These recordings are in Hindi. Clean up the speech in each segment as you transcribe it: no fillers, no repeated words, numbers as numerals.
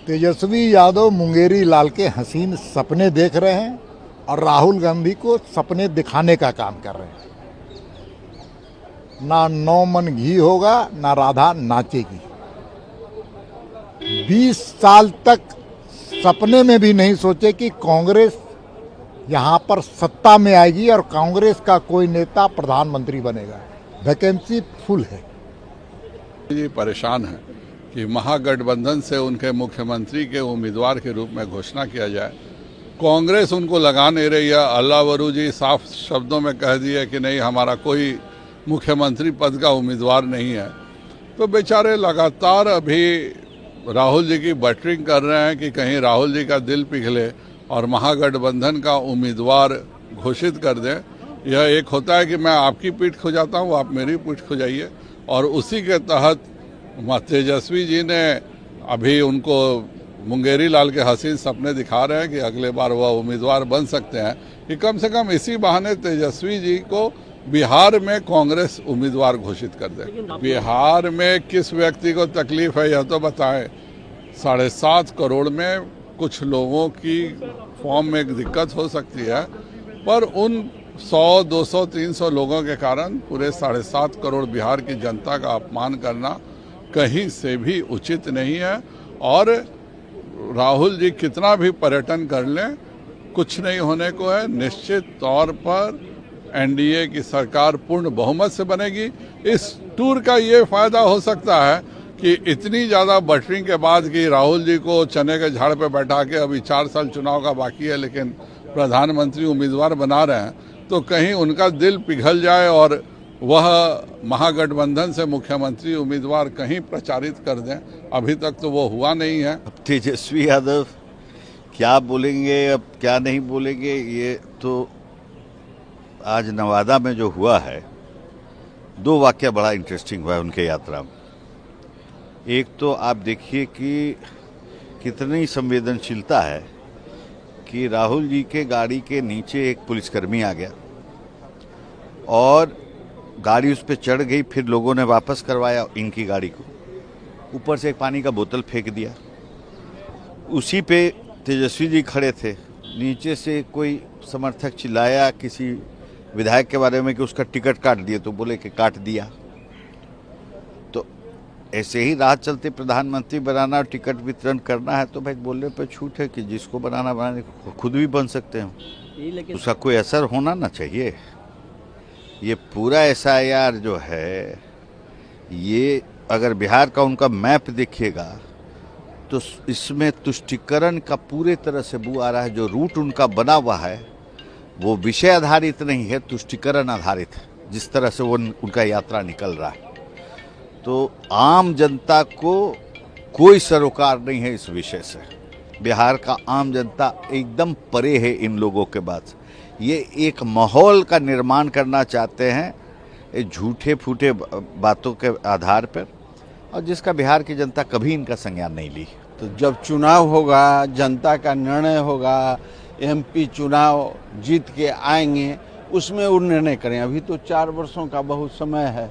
तेजस्वी यादव मुंगेरी लाल के हसीन सपने देख रहे हैं और राहुल गांधी को सपने दिखाने का काम कर रहे हैं। ना 9 मन घी होगा, ना राधा नाचेगी। 20 साल तक सपने में भी नहीं सोचे कि कांग्रेस यहाँ पर सत्ता में आएगी और कांग्रेस का कोई नेता प्रधानमंत्री बनेगा। वैकेंसी फुल है। ये परेशान है कि महागठबंधन से उनके मुख्यमंत्री के उम्मीदवार के रूप में घोषणा किया जाए। कांग्रेस उनको लगा नहीं रही है। अल्लाह वरू जी साफ शब्दों में कह दिए कि नहीं, हमारा कोई मुख्यमंत्री पद का उम्मीदवार नहीं है। तो बेचारे लगातार अभी राहुल जी की बटरिंग कर रहे हैं कि कहीं राहुल जी का दिल पिघले और महागठबंधन का उम्मीदवार घोषित कर दें। यह एक होता है कि मैं आपकी पीठ खुजाता हूँ, आप मेरी पीठ खुजाइए, और उसी के तहत तेजस्वी जी ने अभी उनको मुंगेरी लाल के हसीन सपने दिखा रहे हैं कि अगले बार वह उम्मीदवार बन सकते हैं। कि कम से कम इसी बहाने तेजस्वी जी को बिहार में कांग्रेस उम्मीदवार घोषित कर दे। बिहार में किस व्यक्ति को तकलीफ है यह तो बताएं। 7.5 करोड़ में कुछ लोगों की फॉर्म में दिक्कत हो सकती है, पर उन 100, 200, 300 लोगों के कारण पूरे 7.5 करोड़ बिहार की जनता का अपमान करना कहीं से भी उचित नहीं है। और राहुल जी कितना भी पर्यटन कर लें, कुछ नहीं होने को है। निश्चित तौर पर एनडीए की सरकार पूर्ण बहुमत से बनेगी। इस टूर का ये फायदा हो सकता है कि इतनी ज़्यादा बटरिंग के बाद कि राहुल जी को चने के झाड़ पे बैठा के अभी 4 साल चुनाव का बाकी है, लेकिन प्रधानमंत्री उम्मीदवार बना रहे हैं, तो कहीं उनका दिल पिघल जाए और वह महागठबंधन से मुख्यमंत्री उम्मीदवार कहीं प्रचारित कर दें। अभी तक तो वो हुआ नहीं है। तेजस्वी यादव क्या बोलेंगे, अब क्या नहीं बोलेंगे, ये तो आज नवादा में जो हुआ है, 2 वाकया बड़ा इंटरेस्टिंग हुआ है उनके यात्रा में। एक तो आप देखिए कि कितनी संवेदनशीलता है कि राहुल जी के गाड़ी के नीचे एक पुलिसकर्मी आ गया और गाड़ी उस पर चढ़ गई, फिर लोगों ने वापस करवाया इनकी गाड़ी को, ऊपर से एक पानी का बोतल फेंक दिया। उसी पे तेजस्वी जी खड़े थे, नीचे से कोई समर्थक चिल्लाया किसी विधायक के बारे में कि उसका टिकट काट दिए, तो बोले कि काट दिया। तो ऐसे ही राह चलते प्रधानमंत्री बनाना और टिकट वितरण करना है तो भाई बोलने पर छूट है कि जिसको बनाने खुद भी बन सकते हैं। उसका कोई असर होना ना चाहिए। ये पूरा SIR जो है, ये अगर बिहार का उनका मैप देखिएगा तो इसमें तुष्टीकरण का पूरे तरह से बू आ रहा है। जो रूट उनका बना हुआ है वो विषय आधारित नहीं है, तुष्टीकरण आधारित है, जिस तरह से वो उनका यात्रा निकल रहा है। तो आम जनता को कोई सरोकार नहीं है इस विषय से। बिहार का आम जनता एकदम परे है इन लोगों के बाद। ये एक माहौल का निर्माण करना चाहते हैं झूठे फूटे बातों के आधार पर, और जिसका बिहार की जनता कभी इनका संज्ञान नहीं ली। तो जब चुनाव होगा, जनता का निर्णय होगा, MP चुनाव जीत के आएंगे, उसमें वो निर्णय करें। अभी तो 4 वर्षों का बहुत समय है।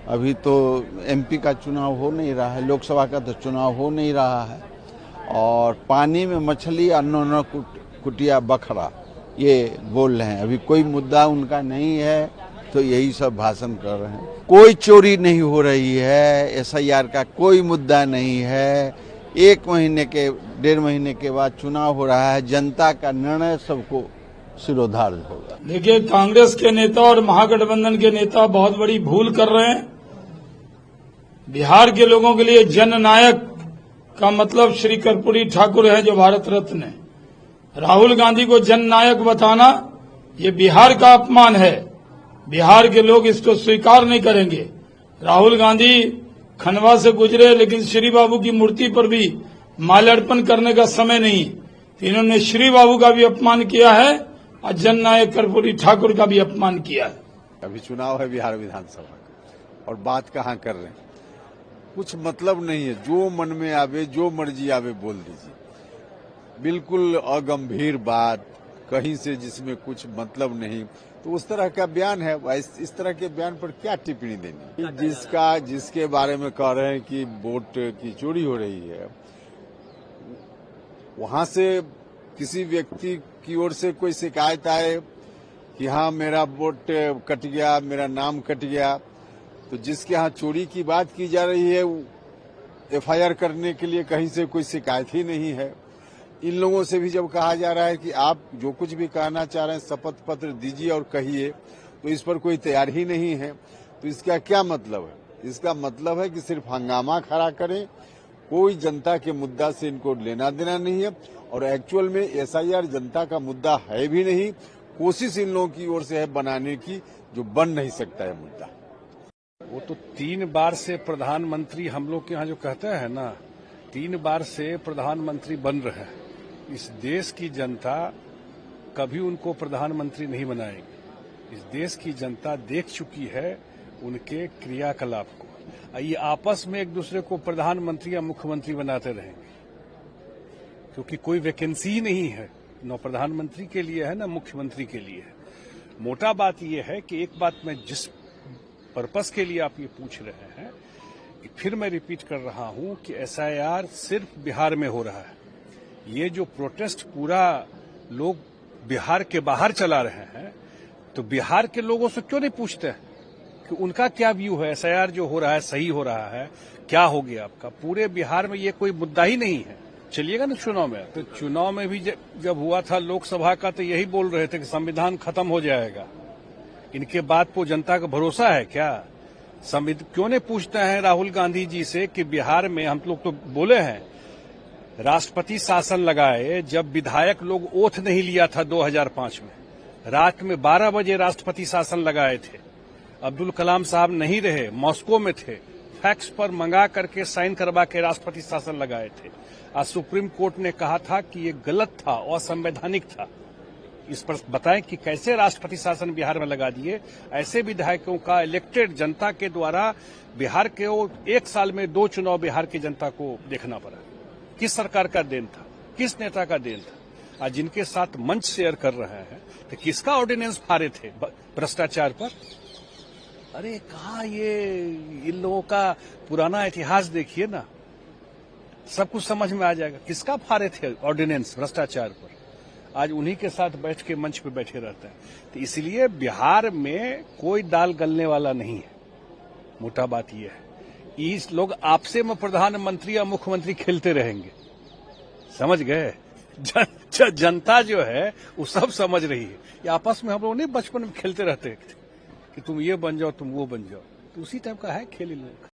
अभी तो MP का चुनाव हो नहीं रहा है, लोकसभा का तो चुनाव हो नहीं रहा है, और पानी में मछली अन्नो कुटिया बखरा ये बोल रहे हैं। अभी कोई मुद्दा उनका नहीं है, तो यही सब भाषण कर रहे हैं। कोई चोरी नहीं हो रही है, SIR का कोई मुद्दा नहीं है। 1 महीने के 1.5 महीने के बाद चुनाव हो रहा है, जनता का निर्णय सबको सिरोधार्य होगा। देखिए, कांग्रेस के नेता और महागठबंधन के नेता बहुत बड़ी भूल कर रहे हैं। बिहार के लोगों के लिए जननायक का मतलब श्री कर्पूरी ठाकुर है, जो भारत रत्न है। राहुल गांधी को जननायक बताना ये बिहार का अपमान है। बिहार के लोग इसको स्वीकार नहीं करेंगे। राहुल गांधी खंडवा से गुजरे, लेकिन श्री बाबू की मूर्ति पर भी माल्यार्पण करने का समय नहीं। तो इन्होंने श्री बाबू का भी अपमान किया है और जननायक कर्पूरी ठाकुर का भी अपमान किया है। अभी चुनाव है बिहार विधानसभा का, और बात कहाँ कर रहे हैं, कुछ मतलब नहीं है। जो मन में आवे, जो मर्जी आवे बोल दीजिए। बिल्कुल अगंभीर बात, कहीं से जिसमें कुछ मतलब नहीं। तो उस तरह का बयान है। इस तरह के बयान पर क्या टिप्पणी देनी। जिसके बारे में कह रहे हैं कि वोट की चोरी हो रही है, वहां से किसी व्यक्ति की ओर से कोई शिकायत आए कि हाँ मेरा वोट कट गया, मेरा नाम कट गया, तो जिसके यहाँ चोरी की बात की जा रही है एफआईआर करने के लिए कहीं से कोई शिकायत ही नहीं है। इन लोगों से भी जब कहा जा रहा है कि आप जो कुछ भी कहना चाह रहे हैं शपथ पत्र दीजिए और कहिए, तो इस पर कोई तैयार ही नहीं है, तो इसका क्या मतलब है? इसका मतलब है कि सिर्फ हंगामा खड़ा करें, कोई जनता के मुद्दा से इनको लेना देना नहीं है और एक्चुअल में एसआईआर जनता का मुद्दा है भी नहीं, कोशिश इन लोगों की ओर से है बनाने की, जो बन नहीं सकता है मुद्दा। वो तो 3 बार से प्रधानमंत्री हम लोग के यहाँ जो कहते हैं ना, 3 बार से प्रधानमंत्री बन रहे हैं। इस देश की जनता कभी उनको प्रधानमंत्री नहीं बनाएगी। इस देश की जनता देख चुकी है उनके क्रियाकलाप को। ये आपस में एक दूसरे को प्रधानमंत्री या मुख्यमंत्री बनाते रहेंगे, क्योंकि कोई वैकेंसी ही नहीं है, न प्रधानमंत्री के लिए है न मुख्यमंत्री के लिए है। मोटा बात यह है कि एक बात मैं जिस पर्पस के लिए आप ये पूछ रहे हैं, फिर मैं रिपीट कर रहा हूं कि एसआईआर सिर्फ बिहार में हो रहा है। ये जो प्रोटेस्ट पूरा लोग बिहार के बाहर चला रहे हैं, तो बिहार के लोगों से क्यों नहीं पूछते हैं कि उनका क्या व्यू है, एसआईआर जो हो रहा है सही हो रहा है, क्या हो गया आपका? पूरे बिहार में ये कोई मुद्दा ही नहीं है। चलिएगा ना चुनाव में, तो चुनाव में भी जब हुआ था लोकसभा का, तो यही बोल रहे थे कि संविधान खत्म हो जाएगा। इनके बात को जनता का भरोसा है क्या? क्यों नहीं पूछते हैं राहुल गांधी जी से कि बिहार में हम लोग तो बोले हैं राष्ट्रपति शासन लगाए, जब विधायक लोग ओथ नहीं लिया था 2005 में, रात में 12 बजे राष्ट्रपति शासन लगाए थे। अब्दुल कलाम साहब नहीं रहे, मॉस्को में थे, फैक्स पर मंगा करके साइन करवा के राष्ट्रपति शासन लगाए थे। आज सुप्रीम कोर्ट ने कहा था कि ये गलत था, असंवैधानिक था। इस पर बताएं कि कैसे राष्ट्रपति शासन बिहार में लगा दिए। ऐसे विधायकों का इलेक्टेड जनता के द्वारा बिहार के 1 साल में 2 चुनाव बिहार की जनता को देखना पड़ा। किस सरकार का देन था, किस नेता का देन था? आज जिनके साथ मंच शेयर कर रहे हैं, तो किसका ऑर्डिनेंस फाड़े थे भ्रष्टाचार पर? अरे कहाँ ये इन लोगों का पुराना इतिहास देखिए ना, सब कुछ समझ में आ जाएगा। किसका फाड़े थे ऑर्डिनेंस भ्रष्टाचार पर? आज उन्हीं के साथ बैठ के मंच पे बैठे रहते हैं। तो इसलिए बिहार में कोई दाल गलने वाला नहीं है। मोटा बात यह है, इस लोग आपसे में प्रधानमंत्री या मुख्यमंत्री खेलते रहेंगे, समझ गए? जनता जो है वो सब समझ रही है। ये आपस में हम लोग नहीं बचपन में खेलते रहते कि तुम ये बन जाओ, तुम वो बन जाओ, तो उसी टाइप का है खेल इन लोग।